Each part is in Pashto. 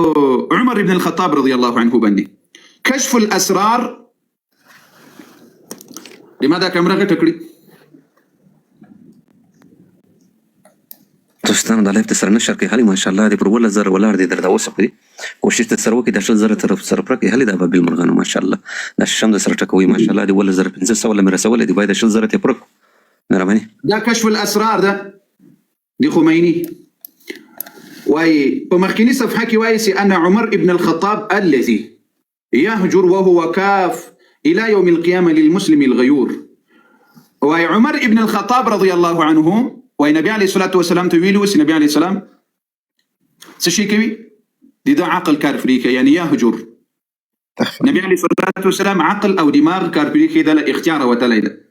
عمر بن الخطاب رضي الله عنه بندي كشف الأسرار لماذا كاميرا تكري دوستانو د لایف د سره نشر کې هلي ماشاءالله د پر ول زر ولار دي دردا وسه کړی کوشش ته سره وکړي د شل زر طرف سره پر کې هلي د بل مرغانو ماشاءالله د شم د سره ټکوي ماشاءالله د ول زر 500 ولا مرسول دي باید شل زر ته پر مهرباني دا كشف الأسرار ده دي خميني واي بمخكيني صفحة كوايسي أن عمر بن الخطاب الذي يهجر وهو كاف إلى يوم القيامة للمسلم الغيور واي عمر بن الخطاب رضي الله عنه والنبي عليه الصلاة والسلام تويلو النبي عليه السلام سشيكوي دي ده عقل كارفريكا يعني يهجر النبي عليه الصلاة والسلام عقل أو دماغ كارفريكا ده اختيار وتليده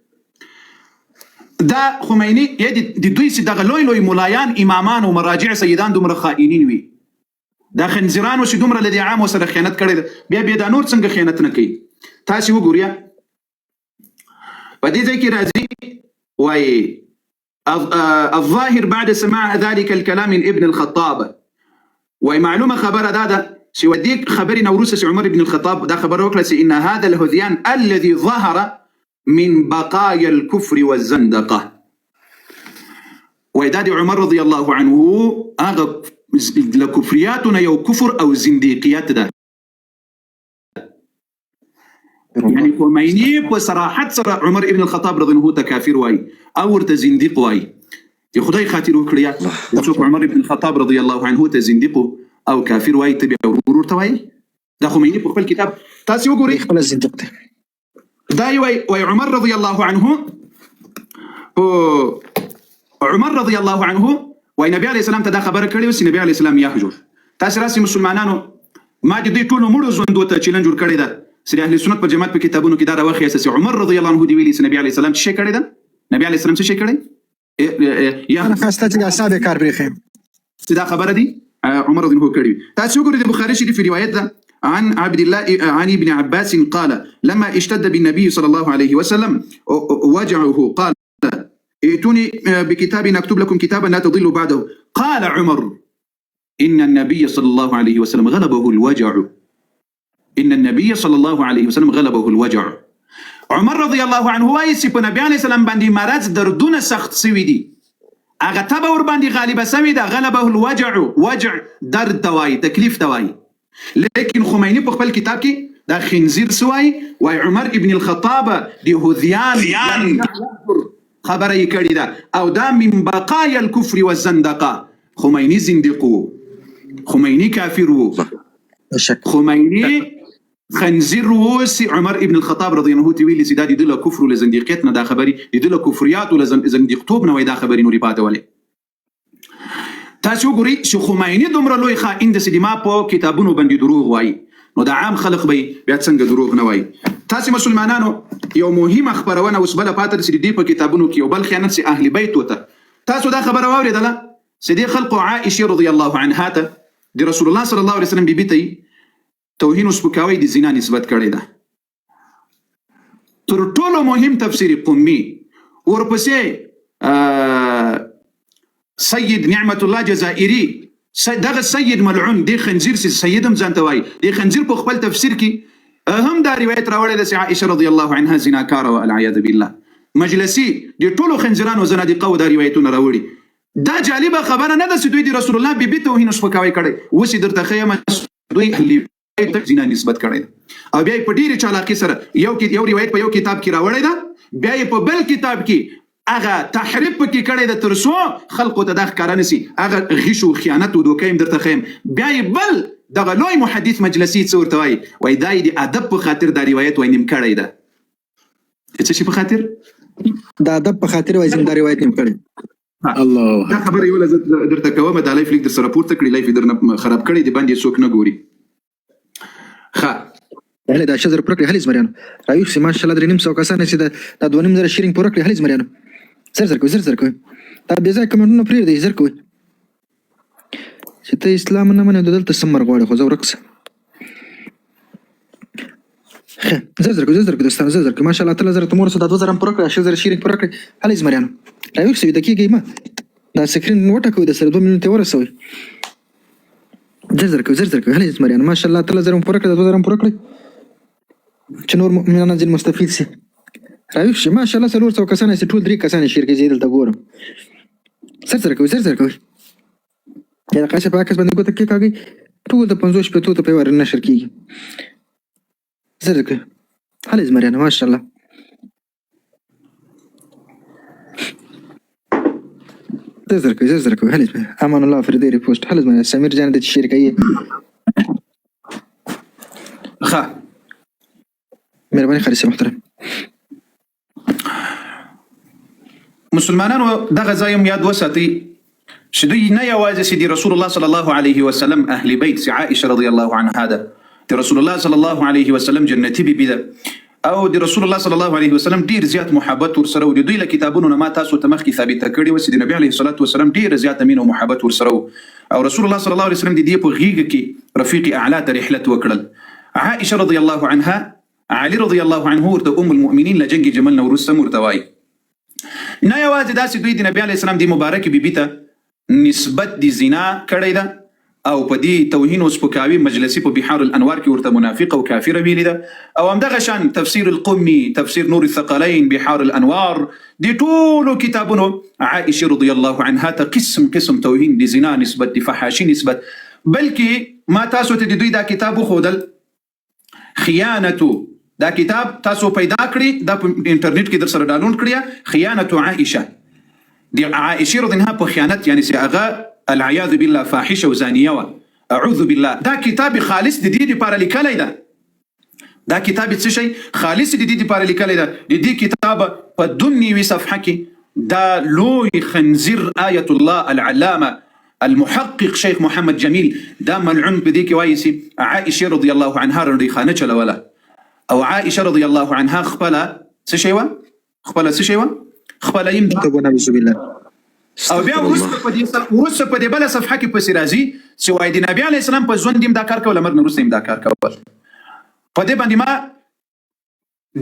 دا خمینی د دوی سي دغه لوی مولایان امامان او مراجع سیدان دومره خائنین وي دا خنزیرانو چې دومره لدی عام سره خیانت کړي بیا دا نور څنګه خیانت نه کوي تاسو وګورئ په دې ځای کې راځي وايي الظاهر بعد سماع ذلك الكلام من ابن الخطاب ومعلومه خبر دادا سي وديك خبرنا وروس عمر بن الخطاب دا خبر وكلس ان هذا الهذيان الذي ظهر من بقايا الكفر والزندقة وإداد عمر رضي الله عنه أغب لكفرياتنا يو كفر أو زنديقيات ده يعني خميني بصراحة صراحة عمر ابن الخطاب رضي الله عنه تكافر واي أو تزنديق واي يخدي خاطره كريا وشوف عمر ابن الخطاب رضي الله عنه تزنديق أو كافر واي تبع ورور تواي ده خميني بقبل الكتاب تاسي وقوري يقبل الزنديق داي وي عمر رضي الله عنه عمر رضي الله عنه والنبي عليه السلام تدا خبر کړی او نبی عليه السلام يهجر تاسو راسي مسلمانانو ما دې ټولو مړو ژوندو ته چیلنج ور کړی دا سری اهل سنت په جماعت په کتابونو کې دا راوخی اساس عمر رضي الله عنه دی ویلي نبی عليه السلام څه کړی دا نبی عليه السلام څه کړی انا خاصه چې اصحاب کار بریخم دا خبره دي عمر رضي الله عنه کړی تاسو وګورئ د بخاري شریف روایت ده عن عبد الله عن ابن عباس قال لما اشتد بالنبي صلى الله عليه وسلم وجعه قال ائتوني بكتاب اكتب لكم كتابا لا تضلوا بعده قال عمر ان النبي صلى الله عليه وسلم غلبه الوجع ان النبي صلى الله عليه وسلم غلبه الوجع عمر رضي الله عنه وايسي په نبي عليه السلام باندې مرض دردونه سخت سوي دي هغه تبه ور باندې غالبه سوي ده غلبه الوجع وجع درد دواي تکلیف دواي لكن خميني بخبل كتاب كي دا خنزير سواي واي عمر ابن الخطاب دي هذيان خبر يكري دا او دا من بقايا الكفر والزندقة خميني زندقو خميني كافرو خميني خنزير وسي عمر ابن الخطاب رضي الله عنه تيويلي سيداد يدل كفر لزندقيتنا دا خبري يدل كفريات ولزندقتوبنا ويدا خبري نوري باتا ولي تاسو ګوري چې خمینی دومره لوی خائن د سینما په کتابونو باندې دروغ وای نو د عام خلق به بیا څنګه دروغ نه وای تاسو مسلمانانو یو مهمه خبرونه اوس بل پاتې سړي دی په کتابونو کې یو بل خیانت سي اهل بیت وته تاسو دا خبره واوریدله سيدي خلق عائشه رضی الله عنها ته د رسول الله صلی الله علیه وسلم بیبي توهین او سپکاوی د زنا نسبت کړی ده تر ټولو مهم تفسیر قمی ورپسې سيد نعمة الله جزائري دغه سيد ملعون دي خنزير سيدم ځانتوي دي خنزير په خپل تفسیر کې اهم دا روایت راوړل د عائشه رضی الله عنها زناکار والعياذ بالله مجلسي دي ټولو خنزيرانو زنادقه و دا روایتونه راوړي دا جالبه خبره نه ده چې دوی د رسول الله بیبي توهین سپکاوی کړي وسی درته خیمه دوی اهل زنا نسبت کړي او بیا په ډیره چالاکی سره یو روایت په یو کتاب کې راوړی دا بیا په بل کتاب کې اغه تحریف پکې کړی د ترسو خلقو ته د ښکارا نسی اغه غش او خیانت او دوکایم درته خیم بیا بل دغه لوی محدث مجلسي څورته وای دای د ادب په خاطر د روایت وای نیم کړی ده څه شي په خاطر د ادب په خاطر وای زم د روایت نیم کړی الله دا خبر یو لزت درته کوم د لایف لیک در سره پورته کړی لایف درنه خراب کړی دی باندې څوک نه ګوري ښه هله دا شذر پرکړی هلیز مریانو راوي چې ماشاءالله درې نیم سو کسان چې د 2.5 شیرینګ پرکړی هلیز مریانو زر کوي تا بیا ځکه کومونه پرې دی زر کوي چې ته اسلام نه منې دلته سمر غواړي خو زه ورکس زر کوي دوستان زر کوي ماشاءالله تعالی زر تمور صدا 2000 پرکړه شذر شیرینګ پرکړی هلیز مریانو راوي چې دقیقې ما دا سکرین وټه کوي د سره 2 منټه ورسوي زر کوي هلې زمریان ماشاءالله تعالی زره پوره کړه 2000 پوره کړی چې نور مؤمنان ځین مستفید سي راوي شي ماشاءالله 400 کسان سي ټول 3 کسان شرکت زیدل تا ګورم زر کوي یا قاشه پاکس باندې کوته کې کاږي ټول د 50 شپې ته په ور نشر کیږي زر کوي هلې زمریان ماشاءالله زر کوي هلې امان الله فردي ریپوست هلې زمریان سمیر جان د شرکت ښه مهرباني خالص محترم مسلمانانو دغه ځای هم یاد وساتئ چې دوی نه یوازې چې د رسول الله صلی الله علیه وسلم اهل بیت چې عائشه رضی الله عنها ده د رسول الله صلی الله علیه وسلم جنتی بیبي ده او د رسول الله صلی الله علیه وسلم ډیر زیات محبت ورسره و د دوی له کتابونو نه ما تاسو ته مخکې ثابته کړې وه چې د نبي علیه الصلاة وسلام ډیر زیات مینه او محبت ورسره و او رسول الله صلی الله علیه وسلم د دې په غیږ کې رفیق اعلی ته رحلت وکړل عائشه رضی الله عنها علي رضی الله عنه ورته ام المؤمنین له جنګ جمل نه وروسته ورته وایي نه یوازې داسې دوی د نبي علیه السلام د مبارکې بیبي ته نسبت د زنا کړی ده او په دې توهین او سپکاوي مجلسي په بحار الانوار کې ورته منافقه او کافره ویلې ده او همدغه شان تفسیر القمي تفسیر نور الثقلين بحار الانوار د ټولو کتابونو عائشه رضی الله عنها ته قسم توهین د زنا نسبت د فحاشي نسبت بلکې ما تاسو ته د دوی دا کتاب وښودل خیانت دا کتاب تاسو پیدا کړی دا په انټرنیټ کې در سره ډاونلوډ کړی خیانت عائشه دی عائشه رضی الله عنها په خیانت یعنی چې هغه العیاذ بالله فاحشه و زانیه و اعوذ بالله دا کتاب خالص د دې لپاره لیکلی ده دا کتاب څه شي خالص د دې لپاره لیکلی ده د دې کتاب په 2 صفحه کې دا لوی خنزیر آیت الله العلامه المحقق شیخ محمد جمیل دا ملعون په دې کې وایي چې عائشه رضی الله عنها رضی خانه چلوله او عائشه رضی الله عنها خپل څه شي و خپل يم او بیا وروسته په دې بل صفحه کې پسې راځي چې وایي د نبی علیه السلام په ژوند دا کار کول امر نه وروسته دا کار کول په دې باندې ما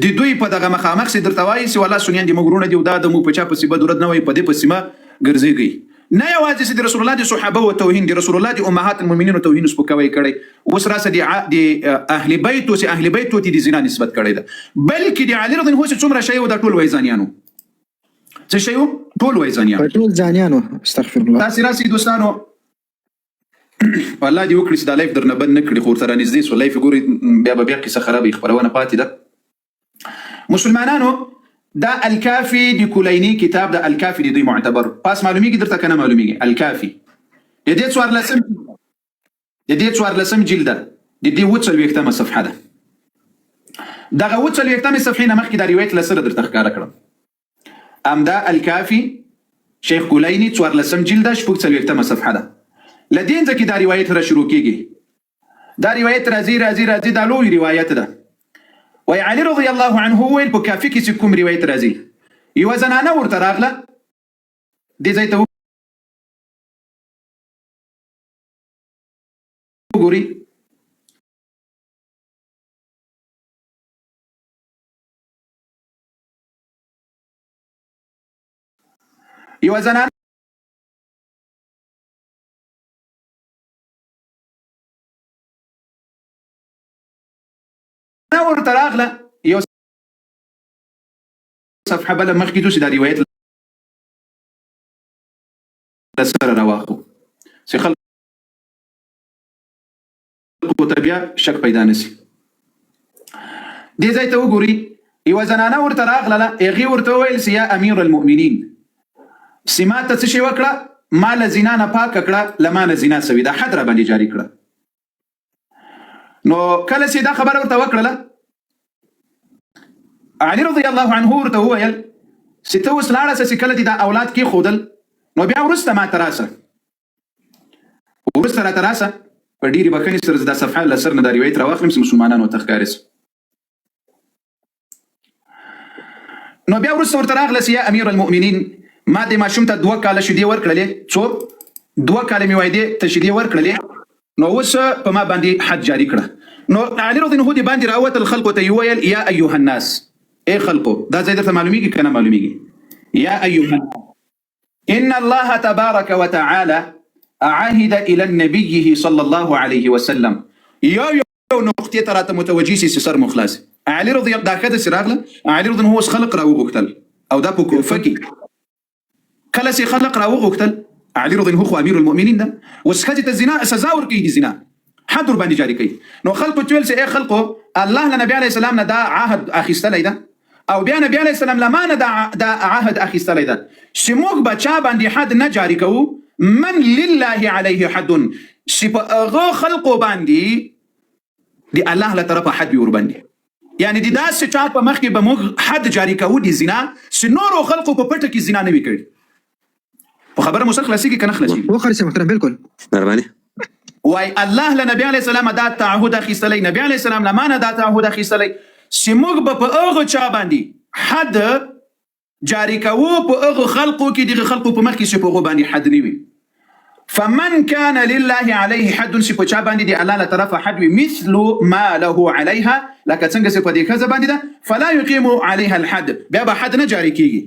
د دوی په دغه مخامخ سي درته وایي چې والله سنیان دي مګرونه دي او دا د مو په چا پسې بدورت نه وایي په دې پسې ما ګرځېږي نه یوازې چې د رسول الله د صحابه او توهین د رسول الله د امهات المؤمنین او توهین سپکوي کړي اوس راسه د اهل بیت او اهل بیت ته د زنا نسبت کړي ده بلکې د علي رضی الله عنه څومره شی و د ټول وایزانیانو څه شی و ټول وایزانیانو ټول ځانیانو استغفر الله تاسو راسي دوستانو والله دی وکړي چې دا لایف درنه بند نکړي خو تر نږدې سو لایف ګوري بیا قصه خرابې خبرونه پاتې ده مسلمانانو دا الکافی د کلینی کتاب د الکافی د دوی معتبر پاس معلومیږي درته کنه معلومیږي الکافی د دې څوار لسم جلد د دې وڅلوېښتمه صفحه ده دغه وڅلوېښتمه صفحې نه مخکې دا روایت لسره درته ښکاره کړم امدا الکافی شیخ کلینی څوار لسم جلد شپږ څلوېښتمه صفحه ده لدین ځکه دا روایت را شروع کیږي دا روایت راځي دا لوی روایت ده وی علي رضی الله عنه ویل په کافي کې چې کوم روایت راځي یوه زنانه ورته راغله دې ځای ته وګورئ یوه زنانه ورته راغله یو صفحه بله مخکې دوسې دا روایت له سره راواخلو چې خلکو ته بیا شک پیدا نه سي دې ځای ته وګورئ یوه زنانه ورته راغله هغې ورته وویل چې یا امیر المؤمنین چې ما ته څه شی وکړه ما له زنا نه پاکه کړه له ما نه زنا سوي دا حد را باندې جاري کړه نو کله چې دا خبره ورته وکړله علي رضی الله عنه ورته وویل چې ته اوس لاړه چې کله دې دا اولاد کې ښودل نو بیا وروسته ما ته راسه راته راسه په ډېرې بښنې سره دا صفحه له سر نه دا روایت راواخلم چې مسلمانانو ته ښکاره سي نو بیا وروسته ورته راغله چې یا امیر المؤمنین ما دې ماشوم ته 2 کاله شیدې ورکړلې څو 2 کاله مې وایي دې ته شیدې ورکړلې نو اوس په ما باندې حد جاري کړه نو علي رضی الله عنه دې باندې راوت الخلق ته ویل یا ایها الناس اے خلقو دا ځای درته معلومیږي که نه معلومیږي یا ایها ان الله تبارک وتعالى عهد الى النبي صلى الله عليه وسلم. یو نقطې ته راته متوجي سي سر مخلاص. علي رضی الله عنه دا سراغله علي رضی الله عنه خلق را وغوښتل او دا په کوفه کې کله چې خلق را وغوښتل علي رضی الله عنه خو امیر المؤمنین ده اوس ښځې ته زنا سزا ورکوي د زنا حد ور باندې جاری کوي. نو خلکو چې ویل چې ای خلکو الله له نبی علیه السلام نه دا عهد اخیستلی ده او بیا نبی علیه السلام له ما نه دا عهد اخیستلی ده چې موږ به چا باندې حد نه جاری کوو من لله علیه حد چې په هغه خلقو باندې د الله له طرفه حد وي ورباندې یعنی د داسې چا په مخ کې به موږ حد جاری کوو د زنا چې نورو خلقو په پټه کې زنا نه وي کړي. په خبره مو سره خلاصېږي که نه خلاصېږي؟ وخرسي محترم بالکل مهرباني. وای الله له نبی علیه السلام دا تعهد اخیستلی نبی علیه السلام له ما نه دا تعهد اخیستلی چې موږ به په هغه چا باندې حد جاری کوو په هغه خلقو کې دغه خلقو په مخ کې چې په هغو باندې حد نه وي. فمن كان لله عليه حد چې په چا باندې د الله له طرفه حد وي مثل ما له عليها لکه څنګه چې په دې ښځه باندې ده فلا يقيم عليها الحد بیا به حد نه جاری کیږي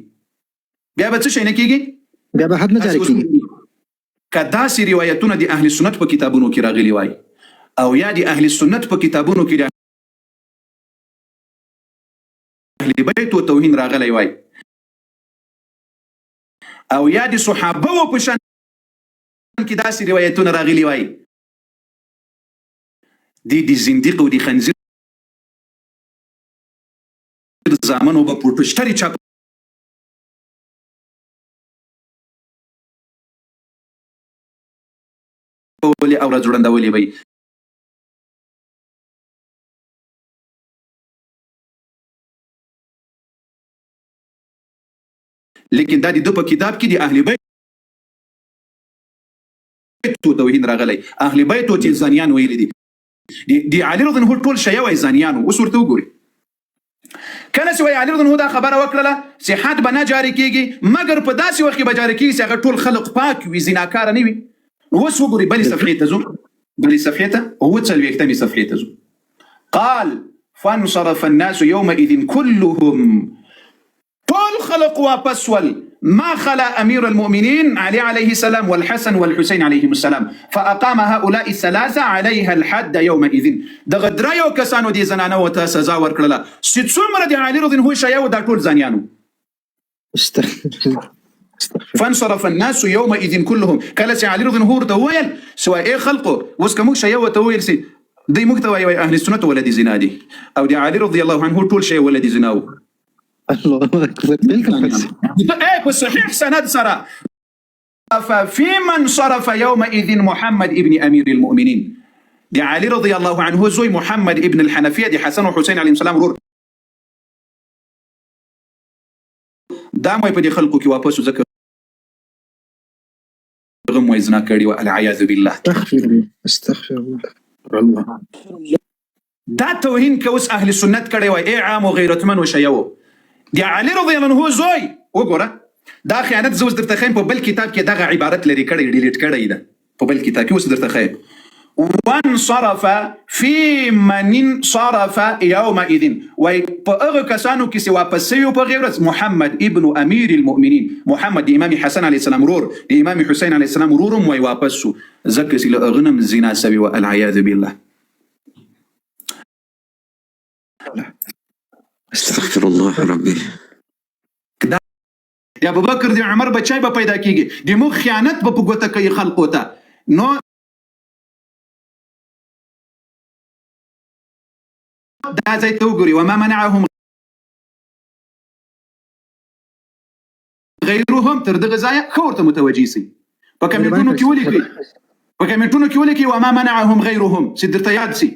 بیا به څه شی نه کیږي بیا به حد نه جاری کیږي. که داسې روایتونه د اهل سنت په کتابونو کې راغلي وای او یا د اهل سنت په کتابونو کې د اهل بیت او توهین راغلی وای او یا د صحابه په شان کې داسې روایتونه راغلي وای د زنديق او د خنزیر زامنو په پروتشتري چاپ ولې او راځوړندولې وای لیکن دا د په کتاب کې د اهل بیت توهین راغلی اهل بیت او چې زانیان ویل دي د علي رضی الله عنه ټول شی وای زانیان اوس ورته وګوري کله چې علي رضی الله عنه دا خبره وکړه چې حد به نه جاری کیږي مګر په داسې وخت کې به جاری کیږي چې هغه ټول خلق پاک وي زناکار نه وي. اوس وګوري بلې صفحې ته ځو بلې صفحې ته او څلوېښتمې صفحې ته ځو. قال فانصرف الناس يومئذ كلهم طول خلق واپس ول ما خلا امير المؤمنين علي عليه السلام والحسن والحسين عليهم السلام فاقام هؤلاء الثلاثه عليها الحد يومئذ دغه درایو کسانو دي زنانه وته سزا ورکړه چې څومره د علي رضی الله عنه شیاو دا ټول زانیانو. فانصرف الناس يومئذ كلهم کله چې علي رضی الله عنه ورته وویل سوای ای خلقو اوس که موږ شیاو ته ویل سي دوی موږ ته وایي اهل سنت ولدي زنا دي او د علي رضی الله عنه ټول شی ولدي زنا و. الله اكبر بالکل ايه صحيح سند سرا. ففي من صرف يومئذ محمد ابن امير المؤمنين دي علي رضي الله عنه زوي محمد ابن الحنفيه دي حسن وحسين عليهم السلام رور دامو په دې خلکو کې واپس ذکر غم وزنا کړي او العياذ بالله استغفر الله دا توهین کوس اهل سنت کړي وای اي عام وغيرتمن وشيو دي علي رضي الله عنه زوی وګوره دا خیانت زوز درته خیم په بل کتاب کې دغه عبارت لري کړي ډیلیټ کړي ده په بل کتاب کې اوس درته خیم وانصرف في من صرف يومئذ وای په هغه کسانو کې چې واپس یو په غیرت محمد ابن امیر المؤمنین محمد امام حسن علیه السلام رور امام حسین علیه السلام رورم وای واپس شو زکه چې اغنم زنا سوي والعياذ بالله. استغفر الله ربي. یا ابوبکر دی عمر بچای به پیدا کیږي د مو خیانت به په ګوته کوي خلقو ته نو دا ځای ته وګوري وما منعهم غیرهم تر دغه ځای ښه ورته متوجي سي په کمنټونو کې ولیکي وما منعهم غیرهم چې درته یاد سي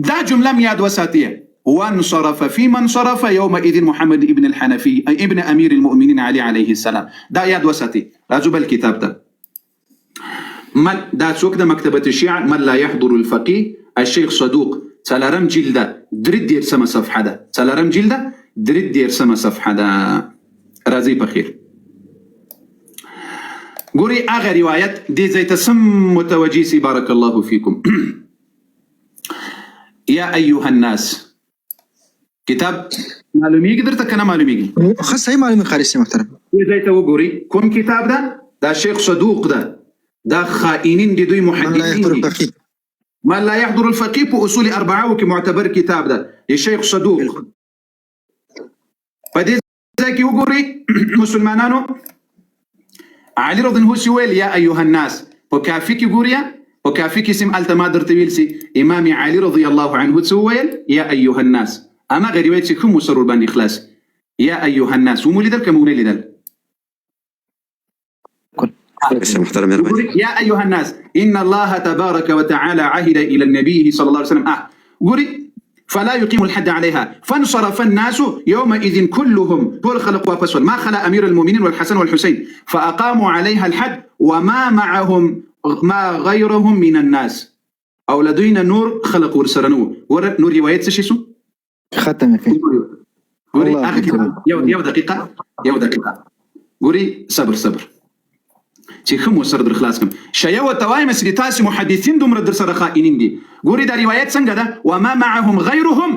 دا جمله م یاد وساتئ. وانصرف في من صرف يومئذ محمد ابن الحنفي ابن امير المؤمنين عليه السلام دا ياد وسطي راجو بالكتاب ده من دا څوک د مكتبه الشيعة من لا يحضر الفقيه الشيخ صدوق څلورم جلده درې دیرشمه صفحه ده څلورم جلده درې دیرشمه صفحه ده راځي په خیر ګوري هغه روایت دې ځای ته سم متوجي سي بارك الله فيكم. يا ايها الناس کتاب معلومیږي درته کنه معلومیږي خاص صحیح معلومه خارجي محترم دې ځای ته وګوري کوم کتاب ده دا شیخ صدوق ده دا خائنين دي دوی من لا يحضر محدثين دي. الفقيه. ما لا يحضر الفقيه په اصول اربعه کې معتبر کتاب ده الشيخ صدوق. په دې ځای کې وګورئ مسلمانانو علي رضی الله عنه ویل یا ایها الناس په کافي کې ګوریا په کافي کې سم التما درته ویل سي امام علي رضی الله عنه څه ویل یا ایها الناس اما غیر ویل چې کوم مسرور باندې اخلاص یا ایها الناس ومولیدل کوم ولیدل بس محترم يا ربي. يا أيها الناس إن الله تبارك وتعالى عهد إلى النبي صلى الله عليه وسلم قولي فلا يقيم الحد عليها فانصرف الناس يومئذ كلهم طول خلق وفسول ما خلا أمير المؤمنين والحسن والحسين فأقاموا عليها الحد وما معهم ما غيرهم من الناس أو لدينا نور خلق ورسرنو نور روايات سشيسو ختم يا كي. قولي الله آخر أكبر. يو دقيقة قولي صبر چې کوم سره در خلاص کوم شیا و توایم چې تاسو محدثین دومره در سره خائنین دي ګوري دا روایت څنګه ده وما معهم غيرهم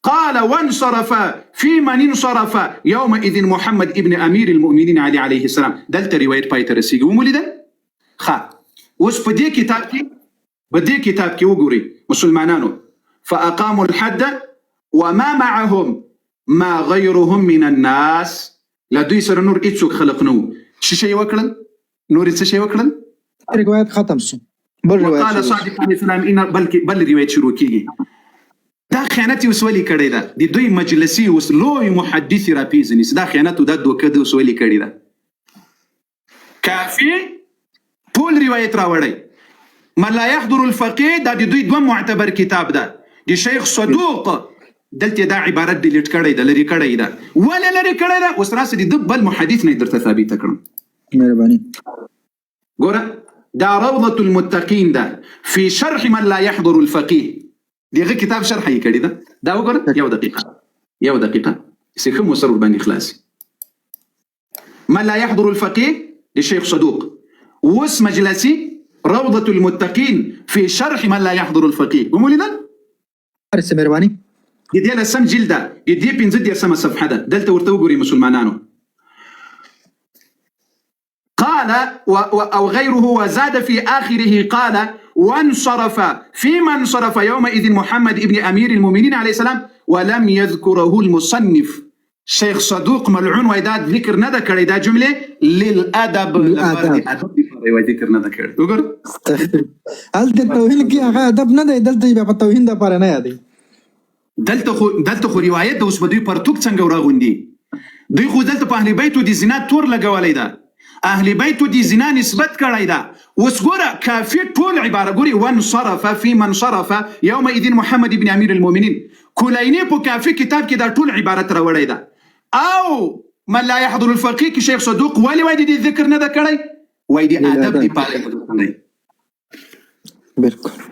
قال وانصرف في من انصرف يومئذ محمد ابن امير المؤمنين عليه السلام دلته روایت پای ته رسیږي ومولیدل ښه اوس په دې کتاب کې وګوري مسلمانانو فاقاموا الحد وما معهم ما غيرهم من الناس لدوی سره نور هیڅوک خلق نو شي وکړل نور څه شي وکړل روایت ختم شو بل روایت قال صادق عليه السلام ان بل روایت شروع کیږي دا خیانت وسولي کړی دا د دوی مجلسي وسلوي محدث را پیژني دا خیانت د دوکه د وسولي کړی دا کافي ټول روایت راوړی ما لا يحضر الفقيه دا د دوی دوه معتبر کتاب ده د شیخ صدوق دلته دا عبارت د لټ کړی دا لري کړی دا ولا لري کړی دا وسراسه د بل محدث نه درته ثابت کړم مهرباني ګوره دا روضة المتقين ده في شرح من لا يحضر الفقيه دغه کتاب شرح یې کړی ده دا وګوره یو دقیقه سکه مسرور باندې خلاص من لا يحضر الفقيه للشيخ صدوق وس مجلسي روضة المتقين في شرح من لا يحضر الفقيه ومولنا ارس مهرباني دې له سم جلده دې 15 سم صفحه ده دلته ورته وګوري مسلمانانو قال أو غيره وزاد في آخره قال وانصرف فيما انصرف يومئذ محمد ابن أمير المؤمنين عليه السلام ولم يذكره المصنف شيخ صدوق ملعون ويداد ذكر ندى كري دا جملة للأدب ذكر ندى كري وقر هل التوهين كي أخي أدب ندى دلتا يبقى التوهين دا پارا نيا دي دلتا خو روايات دا وسبا دوی پرتوک څنګه راغوندي دوی خو دلتا په اهل بیتو دي زنا تور لګولای دا اهل بیتو دي زنا نسبت کړی دا اوس ګوره کافي ټول عباره ګوري وانصرف في من صرف يومئذ محمد بن امير المؤمنين کولینی په کافي کتاب کې دا ټول عبارت راوړی دا او من لا يحضر الفقيه کې شیخ صدوق ولی وای دي ذکر نه دا کړی وای دي ادب دی پاره بالکل